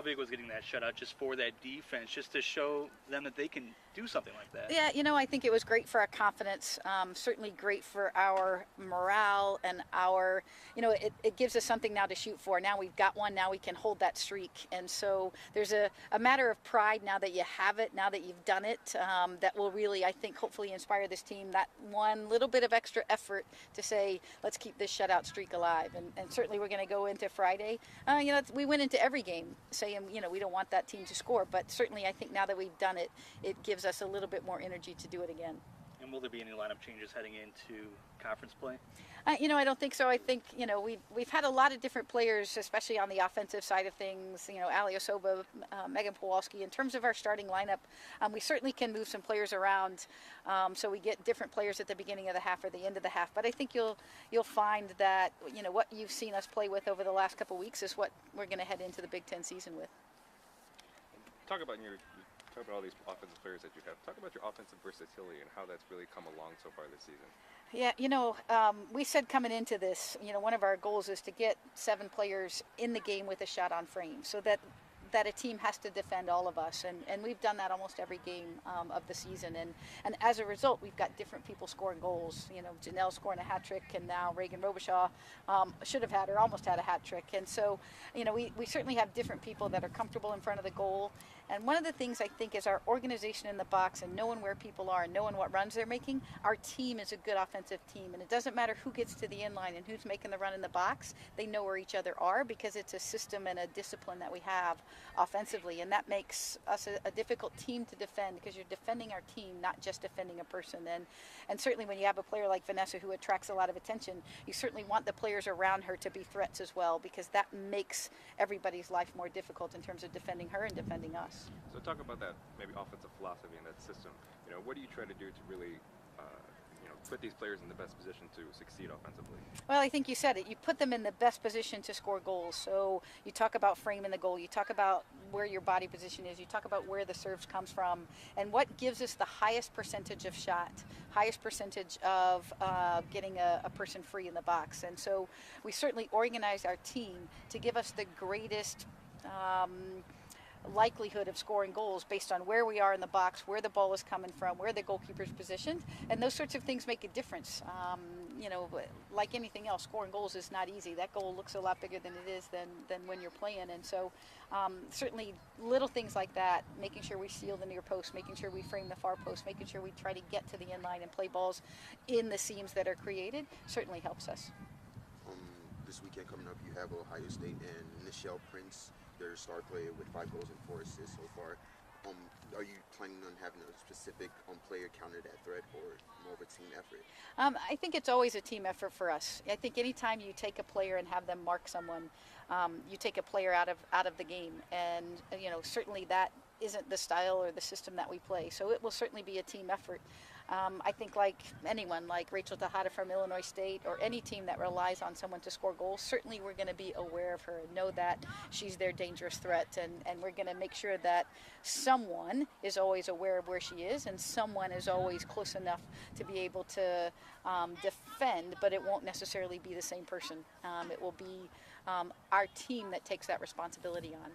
big was getting that shutout just for that defense, just to show them that they can do something like that? Yeah, I think it was great for our confidence, certainly great for our morale and our, it gives us something now to shoot for. Now we've got one, now we can hold that streak. And so there's a matter of pride now that you have it, now that you've done it, that will really, I think, hopefully inspire this team, that one little bit of extra effort to say, let's keep this shutout streak alive. And certainly we're going to go into Friday. We went into every game saying, we don't want that team to score, but certainly I think now that we've done it, it gives us a little bit more energy to do it again. And will there be any lineup changes heading into conference play? I don't think so. I think, we've had a lot of different players, especially on the offensive side of things, Ali Osoba, Megan Pawlowski. In terms of our starting lineup, we certainly can move some players around, so we get different players at the beginning of the half or the end of the half. But I think you'll find that, what you've seen us play with over the last couple of weeks is what we're going to head into the Big Ten season with. Talk about all these offensive players that you have. Talk about your offensive versatility and how that's really come along so far this season. Yeah, we said coming into this, one of our goals is to get 7 players in the game with a shot on frame, so that a team has to defend all of us, and we've done that almost every game of the season, and as a result we've got different people scoring goals. Janelle scoring a hat trick, and now Reagan Robichaud should have had or almost had a hat trick, and so we certainly have different people that are comfortable in front of the goal. And one of the things I think is our organization in the box and knowing where people are and knowing what runs they're making. Our team is a good offensive team, and it doesn't matter who gets to the end line and who's making the run in the box. They know where each other are because it's a system and a discipline that we have offensively, and that makes us a difficult team to defend because you're defending our team, not just defending a person. And certainly when you have a player like Vanessa who attracts a lot of attention, you certainly want the players around her to be threats as well, because that makes everybody's life more difficult in terms of defending her and defending us. So talk about that maybe offensive philosophy and that system. What do you try to do to really put these players in the best position to succeed offensively? Well, I think you said it. You put them in the best position to score goals. So you talk about framing the goal. You talk about where your body position is. You talk about where the serves comes from. And what gives us the highest percentage of shot, highest percentage of getting a person free in the box. And so we certainly organize our team to give us the greatest likelihood of scoring goals based on where we are in the box, where the ball is coming from, where the goalkeeper's positioned, and those sorts of things make a difference. Like anything else, scoring goals is not easy. That goal looks a lot bigger than it is than when you're playing, and so certainly little things like that, making sure we seal the near post, making sure we frame the far post, making sure we try to get to the end line and play balls in the seams that are created certainly helps us. This weekend coming up, you have Ohio State and Nichelle Prince, their star player with 5 goals and 4 assists so far. Are you planning on having a specific player counter that threat, or more of a team effort? I think it's always a team effort for us. I think anytime you take a player and have them mark someone, you take a player out of the game, and certainly that isn't the style or the system that we play. So it will certainly be a team effort. I think like anyone, like Rachel Tejada from Illinois State, or any team that relies on someone to score goals, certainly we're going to be aware of her and know that she's their dangerous threat, and we're going to make sure that someone is always aware of where she is, and someone is always close enough to be able to defend, but it won't necessarily be the same person. It will be our team that takes that responsibility on.